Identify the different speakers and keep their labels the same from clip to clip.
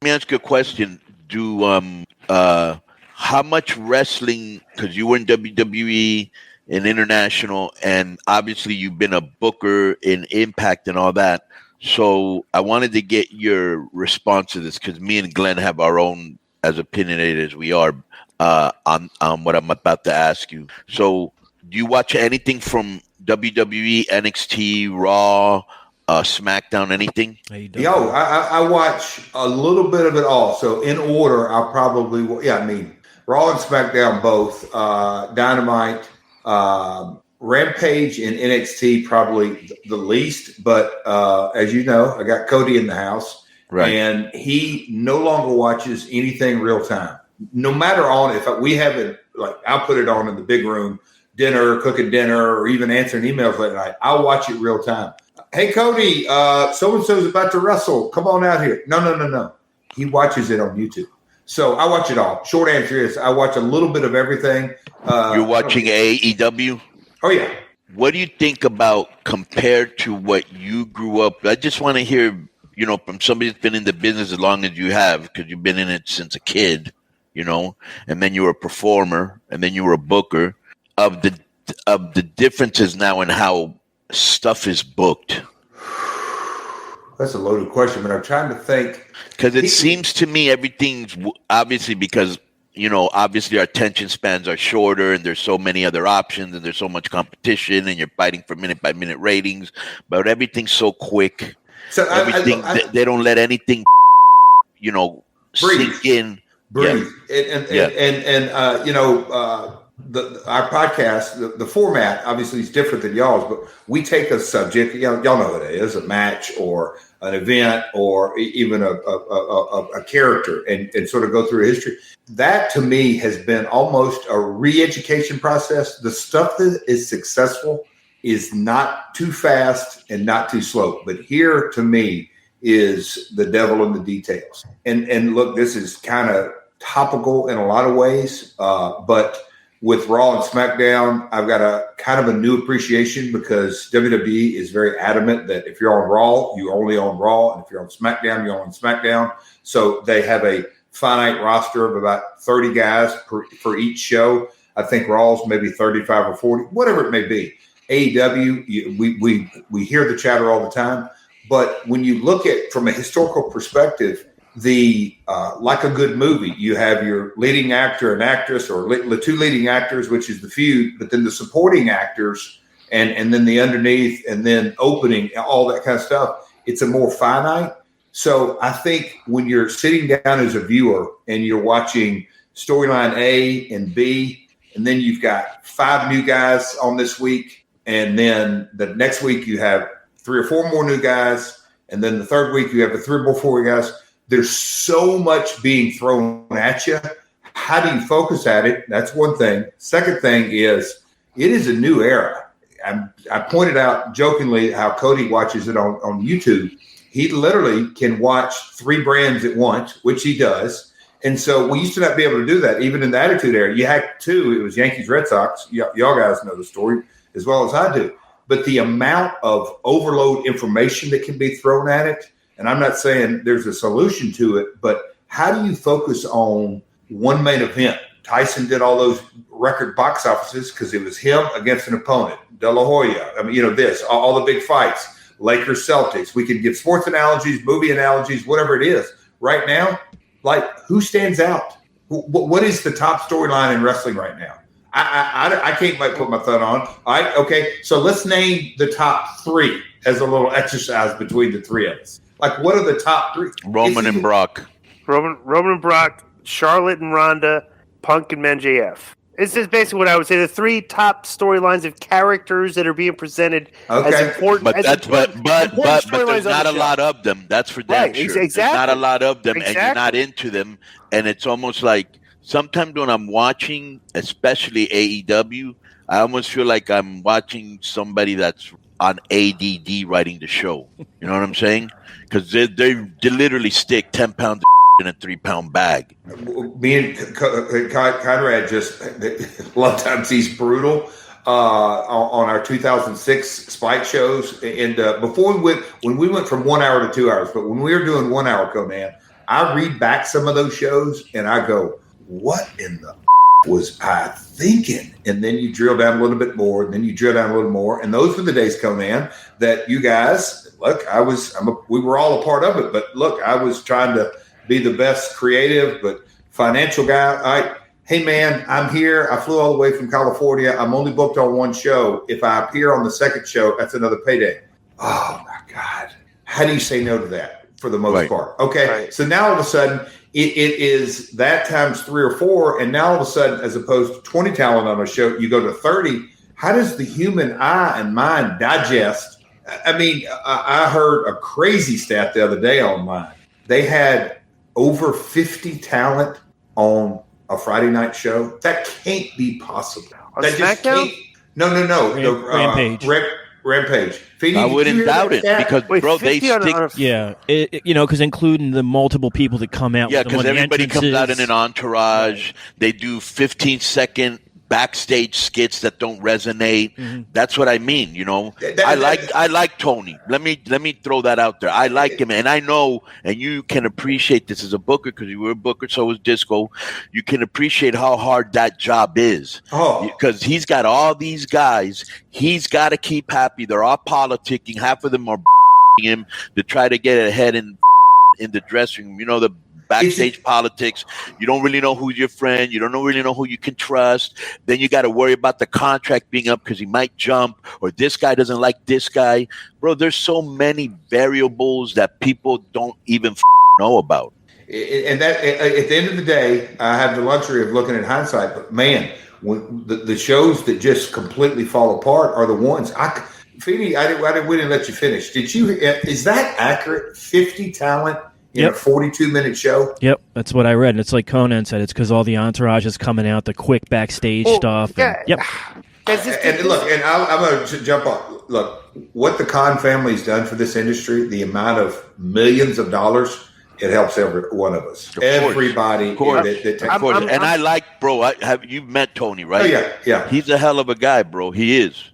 Speaker 1: me ask you a question. Do how much wrestling? Because you were in WWE and international, and obviously you've been a booker in Impact and all that. So I wanted to get your response to this because me and Glenn have our own, as opinionated as we are, on what I'm about to ask you. So do you watch anything from WWE, NXT, Raw, SmackDown, anything?
Speaker 2: Yo, I watch a little bit of it all. So in order, I'll probably, yeah, I mean, Raw and SmackDown both, Dynamite, Rampage and NXT probably the least. But as you know, I got Cody in the house,
Speaker 1: Right.
Speaker 2: and he no longer watches anything real time. No matter on if we have it, like I'll put it on in the big room, dinner, cooking dinner, or even answering emails late night. I'll watch it real time. Hey, Cody, so-and-so's about to wrestle. Come on out here. No. He watches it on YouTube. So I watch it all. Short answer is I watch a little bit of everything.
Speaker 1: You're watching AEW?
Speaker 2: Oh, yeah.
Speaker 1: What do you think about compared to what you grew up? I just want to hear, from somebody that's been in the business as long as you have, because you've been in it since a kid, and then you were a performer, and then you were a booker, of the differences now in how stuff is booked.
Speaker 2: That's a loaded question, but I'm trying to think.
Speaker 1: Because it seems to me everything's obviously because, obviously our attention spans are shorter and there's so many other options and there's so much competition and you're fighting for minute by minute ratings, but everything's so quick.
Speaker 2: So
Speaker 1: they don't let anything, sink in.
Speaker 2: Breathe. Yeah. Our podcast, the format obviously is different than y'all's, but we take a subject, y'all know what it is, a match or an event or even a character and sort of go through history. That to me has been almost a re-education process. The stuff that is successful is not too fast and not too slow. But here to me is the devil in the details. And look, this is kind of topical in a lot of ways, but with Raw and SmackDown, I've got a kind of a new appreciation because WWE is very adamant that if you're on Raw, you only on Raw, and if you're on SmackDown, you're on SmackDown. So they have a finite roster of about 30 guys for each show. I think Raw's maybe 35 or 40, whatever it may be. AEW, we hear the chatter all the time, but when you look at from a historical perspective, the like a good movie, you have your leading actor and actress, or the two leading actors, which is the feud, but then the supporting actors, and then the underneath, and then opening, all that kind of stuff. It's a more finite. So I think when you're sitting down as a viewer and you're watching storyline A and B, and then you've got 5 new guys on this week, and then the next week you have 3 or 4 more new guys, and then the third week you have the 3 or 4 guys. There's so much being thrown at you. How do you focus at it? That's one thing. Second thing is it is a new era. I pointed out jokingly how Cody watches it on YouTube. He literally can watch 3 brands at once, which he does. And so we used to not be able to do that, even in the Attitude Era. You had 2. It was Yankees, Red Sox. Y'all guys know the story as well as I do. But the amount of overload information that can be thrown at it, and I'm not saying there's a solution to it, but how do you focus on one main event? Tyson did all those record box offices because it was him against an opponent. De La Hoya, all the big fights, Lakers, Celtics. We can give sports analogies, movie analogies, whatever it is. Right now, like, who stands out? What is the top storyline in wrestling right now? I can't put my thumb on. All right, okay, so let's name the top 3 as a little exercise between the 3 of us. Like, what are the top 3?
Speaker 1: Roman and Brock,
Speaker 3: Charlotte and Ronda, Punk and MJF. This is basically what I would say. The 3 top storylines of characters that are being presented as important.
Speaker 1: But there's not a lot of them. That's for damn sure.
Speaker 3: Exactly.
Speaker 1: There's not a lot of them, and you're not into them. And it's almost like sometimes when I'm watching, especially AEW, I almost feel like I'm watching somebody that's on ADD writing the show. You know what I'm saying? Because they literally stick 10 pounds in a 3-pound bag.
Speaker 2: Me and Conrad just a lot of times he's brutal on our 2006 Spike shows. And before when we went from 1 hour to 2 hours, but when we were doing 1 hour, Conan, I read back some of those shows and I go, what in the was I thinking? And then you drill down a little bit more, and then you drill down a little more. And those were the days, Conan, that you guys, look, we were all a part of it, but look, I was trying to be the best creative, but financial guy. Hey man, I'm here. I flew all the way from California. I'm only booked on one show. If I appear on the second show, that's another payday. Oh my God. How do you say no to that for the most part? Okay. Right. So now all of a sudden it is that times 3 or 4. And now all of a sudden, as opposed to 20 talent on a show, you go to 30. How does the human eye and mind digest? I mean, I heard a crazy stat the other day online. They had over 50 talent on a Friday night show. That can't be possible. That just can't. No.
Speaker 4: Rampage.
Speaker 2: Rampage.
Speaker 1: Feeny, I wouldn't doubt it because, bro, they stick.
Speaker 4: Yeah, because including the multiple people that come out.
Speaker 1: Yeah, because everybody comes out in an entourage. Right. They do 15-second backstage skits that don't resonate. Mm-hmm. That's what I mean. I like Tony. Let me throw that out there. I like him, and I know, and you can appreciate this as a booker because you were a booker. So was Disco. You can appreciate how hard that job is. Because he's got all these guys. He's got to keep happy. They're all politicking. Half of them are him to try to get ahead in the dressing room. The backstage politics. You don't really know who's your friend. You don't really know who you can trust. Then you got to worry about the contract being up because he might jump, or this guy doesn't like this guy. Bro, there's so many variables that people don't even know about.
Speaker 2: And that, at the end of the day, I have the luxury of looking at hindsight. But man, when the shows that just completely fall apart are the ones. Feeny, we didn't let you finish. Is that accurate? 50 talent in a 42-minute show?
Speaker 4: Yep, that's what I read. And it's like Conan said, it's because all the entourage is coming out, the quick backstage stuff.
Speaker 2: Yeah.
Speaker 4: Yep.
Speaker 2: And look, and I'm going to jump on. Look, what the Khan family's done for this industry, the amount of millions of dollars, it helps every one of us. Everybody.
Speaker 1: Of course. And I like, bro, you've met Tony, right?
Speaker 2: Oh, yeah.
Speaker 1: He's a hell of a guy, bro. He is,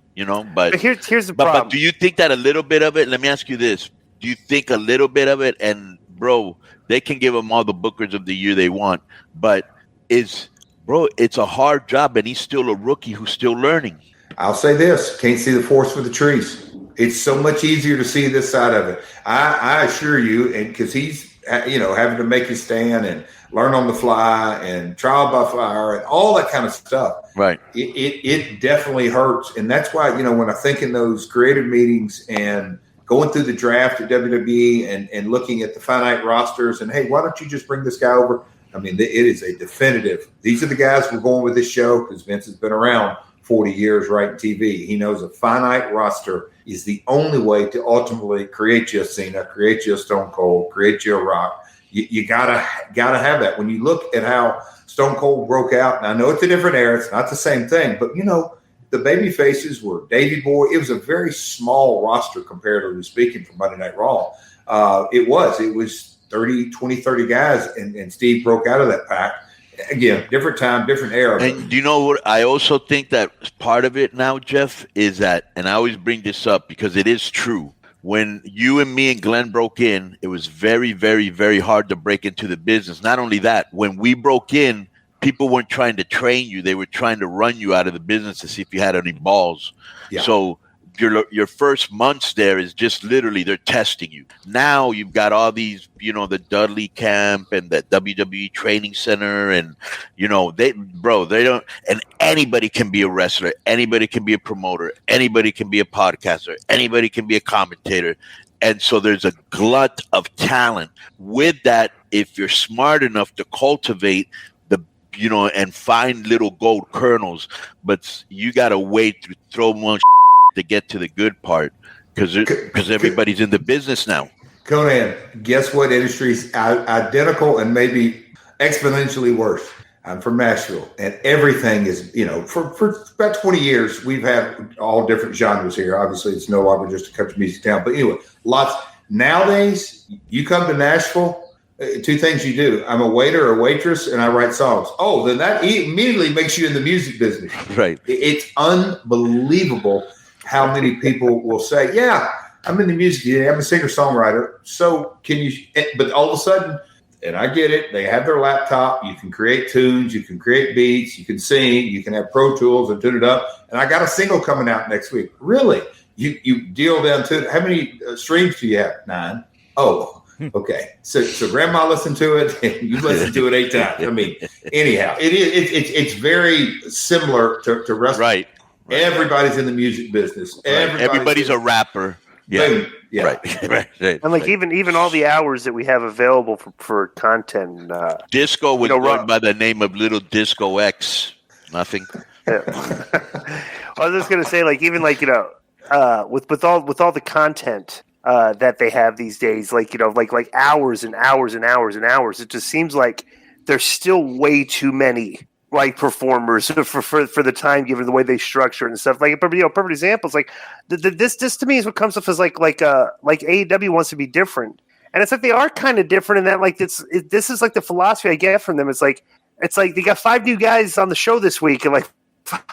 Speaker 1: but
Speaker 3: here's the problem.
Speaker 1: But do you think that a little bit of it, let me ask you this. Do you think a little bit of it, and bro, they can give him all the bookers of the year they want, but it's a hard job, and he's still a rookie who's still learning.
Speaker 2: I'll say this: can't see the forest for the trees. It's so much easier to see this side of it. I assure you, and because he's having to make his stand and learn on the fly and trial by fire and all that kind of stuff.
Speaker 1: Right.
Speaker 2: It definitely hurts, and that's why when I think in those creative meetings and going through the draft at WWE and looking at the finite rosters and, hey, why don't you just bring this guy over? I mean, it is a definitive. These are the guys we're going with this show because Vince has been around 40 years writing TV. He knows a finite roster is the only way to ultimately create you a Cena, create you a Stone Cold, create you a Rock. You gotta have that. When you look at how Stone Cold broke out, and I know it's a different era, it's not the same thing, but the baby faces were Davey Boy. It was a very small roster comparatively speaking for Monday Night Raw. It was 30 guys, and Steve broke out of that pack. Again, different time, different era.
Speaker 1: And do you know what? I also think that part of it now, Jeff, is that, and I always bring this up because it is true. When you and me and Glenn broke in, it was very, very, very hard to break into the business. Not only that, when we broke in, people weren't trying to train you. They were trying to run you out of the business to see if you had any balls. Yeah. So your first months there is just literally they're testing you. Now you've got all these, the Dudley camp and the WWE training center, and they don't. And anybody can be a wrestler. Anybody can be a promoter. Anybody can be a podcaster. Anybody can be a commentator. And so there's a glut of talent. With that, if you're smart enough to cultivate and find little gold kernels, but you got to wait to throw one to get to the good part because everybody's in the business now.
Speaker 2: Conan, guess what industry's identical and maybe exponentially worse? I'm from Nashville, and everything is, for about 20 years, we've had all different genres here. Obviously, it's no longer just a country music town, but anyway, lots. Nowadays, you come to Nashville, two things you do. I'm a waiter or waitress, and I write songs. Oh, then that immediately makes you in the music business.
Speaker 1: Right.
Speaker 2: It's unbelievable how many people will say, yeah, I'm in the music. Yeah, I'm a singer-songwriter. So can you – but all of a sudden, and I get it. They have their laptop. You can create tunes. You can create beats. You can sing. You can have Pro Tools and tune it up. And I got a single coming out next week. Really? You deal down to how many streams do you have? 9. Oh, okay. So grandma listened to it and you listened to it 8 times. I mean, anyhow, it's very similar to wrestling.
Speaker 1: Right.
Speaker 2: Everybody's in the music business.
Speaker 1: Everybody's a rapper. Yeah.
Speaker 2: Boom. Yeah.
Speaker 1: Right.
Speaker 3: And like even all the hours that we have available for content.
Speaker 1: Disco was going by the name of Little Disco X. Nothing.
Speaker 3: Yeah. I was just gonna say, like, even like, with all the content that they have these days, like, like hours and hours and hours and hours, it just seems like there's still way too many like performers for the time given, the way they structure it and stuff. Like, perfect examples. Like this to me is what comes off as like AEW wants to be different, and it's like they are kind of different in that, like, this is like the philosophy I get from them. It's like they got 5 new guys on the show this week, and like,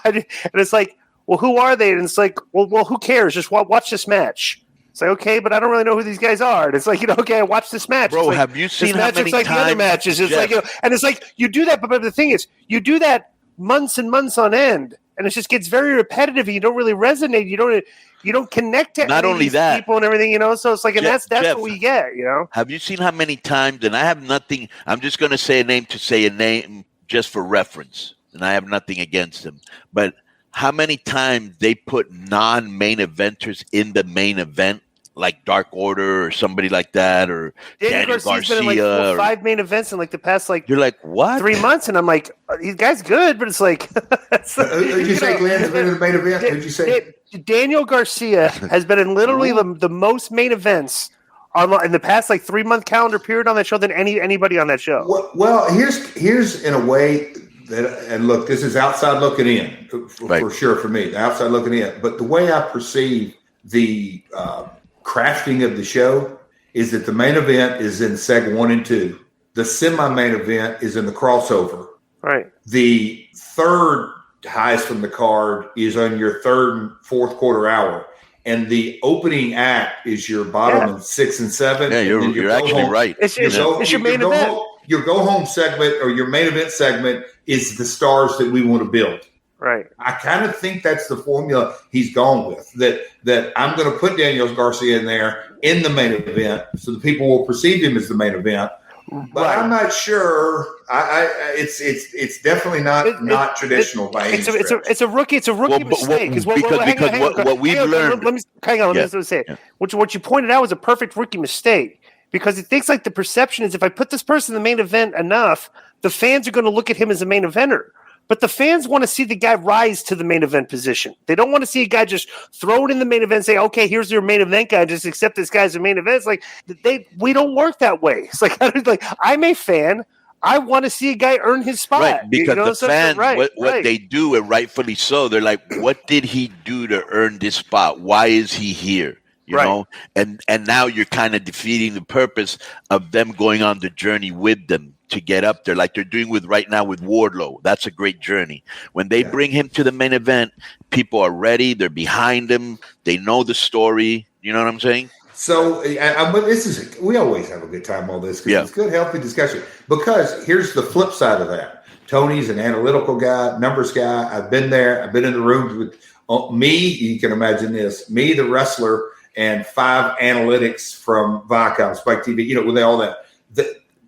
Speaker 3: and it's like, well, who are they? And it's like, well, who cares? Just watch this match. It's like, okay, but I don't really know who these guys are. And it's like, okay, I watch this match.
Speaker 1: Bro,
Speaker 3: like,
Speaker 1: have you seen how many
Speaker 3: like
Speaker 1: times?
Speaker 3: The other matches. It's
Speaker 1: Jeff,
Speaker 3: like, and it's like you do that, but the thing is, you do that months and months on end, and it just gets very repetitive. And you don't really resonate. You don't connect to
Speaker 1: not only that
Speaker 3: people and everything, So it's like, and
Speaker 1: Jeff,
Speaker 3: that's what we get,
Speaker 1: Have you seen how many times? And I have nothing. I'm just going to say a name just for reference, and I have nothing against them, but how many times they put non-main eventers in the main event, like Dark Order or somebody like that, or Daniel Garcia,
Speaker 3: been in like 5 main events in like the past, like,
Speaker 1: you're like, what,
Speaker 3: 3 months, and I'm like, these guys good, but it's like,
Speaker 2: who'd you say, Glenn's been in the main event? Who'd you say?
Speaker 3: Daniel Garcia has been in literally the most main events in the past like 3-month calendar period on that show than anybody on that show.
Speaker 2: Well, here's in a way. And look, this is outside looking in for sure for me, outside looking in. But the way I perceive the crafting of the show is that the main event is in seg 1 and 2. The semi-main event is in the crossover.
Speaker 3: Right.
Speaker 2: The third highest from the card is on your 3rd and 4th quarter hour. And the opening act is your bottom of 6 and 7.
Speaker 1: Yeah, you're actually right.
Speaker 3: It's your main event.
Speaker 2: Your go-home segment or your main event segment is the stars that we want to build.
Speaker 3: Right.
Speaker 2: I kind of think that's the formula he's gone with, that I'm going to put Daniel Garcia in there in the main event so the people will perceive him as the main event. But I'm not sure. It's definitely not traditional by any stretch.
Speaker 3: It's a rookie mistake.
Speaker 1: Because what we've learned.
Speaker 3: Let me say it. What you pointed out was a perfect rookie mistake. Because he thinks like the perception is if I put this person in the main event enough, the fans are going to look at him as a main eventer. But the fans want to see the guy rise to the main event position. They don't want to see a guy just throw it in the main event and say, okay, here's your main event guy. Just accept this guy's a main event. It's like we don't work that way. It's like I'm a fan. I want to see a guy earn his spot.
Speaker 1: Right, because the fans, what they do, and rightfully so, they're like, what did he do to earn this spot? Why is he here? You know, and now you're kind of defeating the purpose of them going on the journey with them to get up there, like they're doing right now with Wardlow. That's a great journey. When they bring him to the main event, people are ready. They're behind him. They know the story. You know what I'm saying?
Speaker 2: So we always have a good time on this because it's good, healthy discussion. Because here's the flip side of that. Tony's an analytical guy, numbers guy. I've been there. I've been in the rooms with me. You can imagine this. Me, the wrestler, and 5 analytics from Viacom, Spike TV, with all that.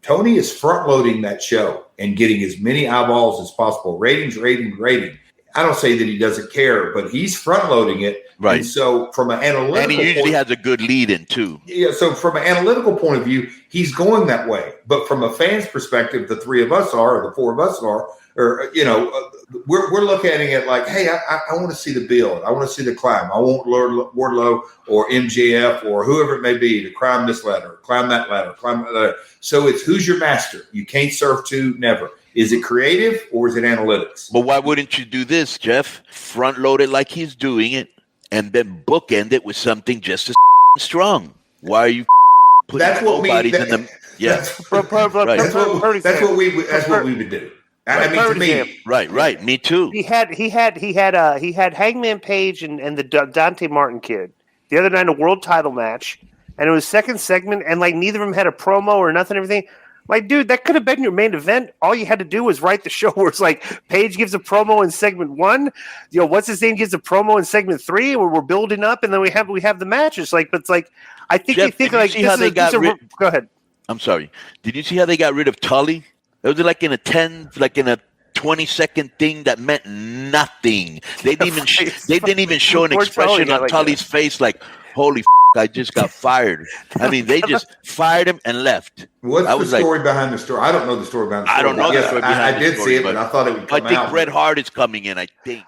Speaker 2: Tony is front loading that show and getting as many eyeballs as possible. Ratings. I don't say that he doesn't care, but he's front loading it.
Speaker 1: Right.
Speaker 2: And so from an analytical
Speaker 1: and he usually has a good lead in too.
Speaker 2: Yeah. So from an analytical point of view, he's going that way. But from a fan's perspective, the 3 of us are, or the 4 of us are, or, we're looking at it like, hey, I want to see the build. I want to see the climb. I want Wardlow or MJF or whoever it may be to climb this ladder, climb that ladder, climb that ladder. So it's who's your master? You can't serve 2, never. Is it creative or is it analytics?
Speaker 1: But why wouldn't you do this, Jeff? Front load it like he's doing it and then bookend it with something just as strong. Why are you putting nobodies in them? Yeah.
Speaker 2: That's what we would do. I mean, to me,
Speaker 1: right. Me too.
Speaker 3: He had Hangman Page and the Dante Martin kid the other night in a world title match, and it was second segment, and like neither of them had a promo or nothing. Everything. Like, dude, that could have been your main event. All you had to do was write the show where it's like Paige gives a promo in segment 1. What's his name gives a promo in segment 3, where we're building up, and then we have the matches. Like, but it's like, I think
Speaker 1: Jeff,
Speaker 3: they think
Speaker 1: did you
Speaker 3: like
Speaker 1: see how they got rid-
Speaker 3: Go ahead.
Speaker 1: I'm sorry. Did you see how they got rid of Tully? It was like in a 20-second thing that meant nothing. They didn't even show an expression on Tully's face like, holy I just got fired. I mean, they just fired him and left.
Speaker 2: What's the story behind the story? I don't know the story behind the story.
Speaker 1: I don't know the story behind
Speaker 2: I
Speaker 1: the
Speaker 2: did
Speaker 1: story,
Speaker 2: see it, but I thought it would come out.
Speaker 1: I think Bret Hart is coming in, I think.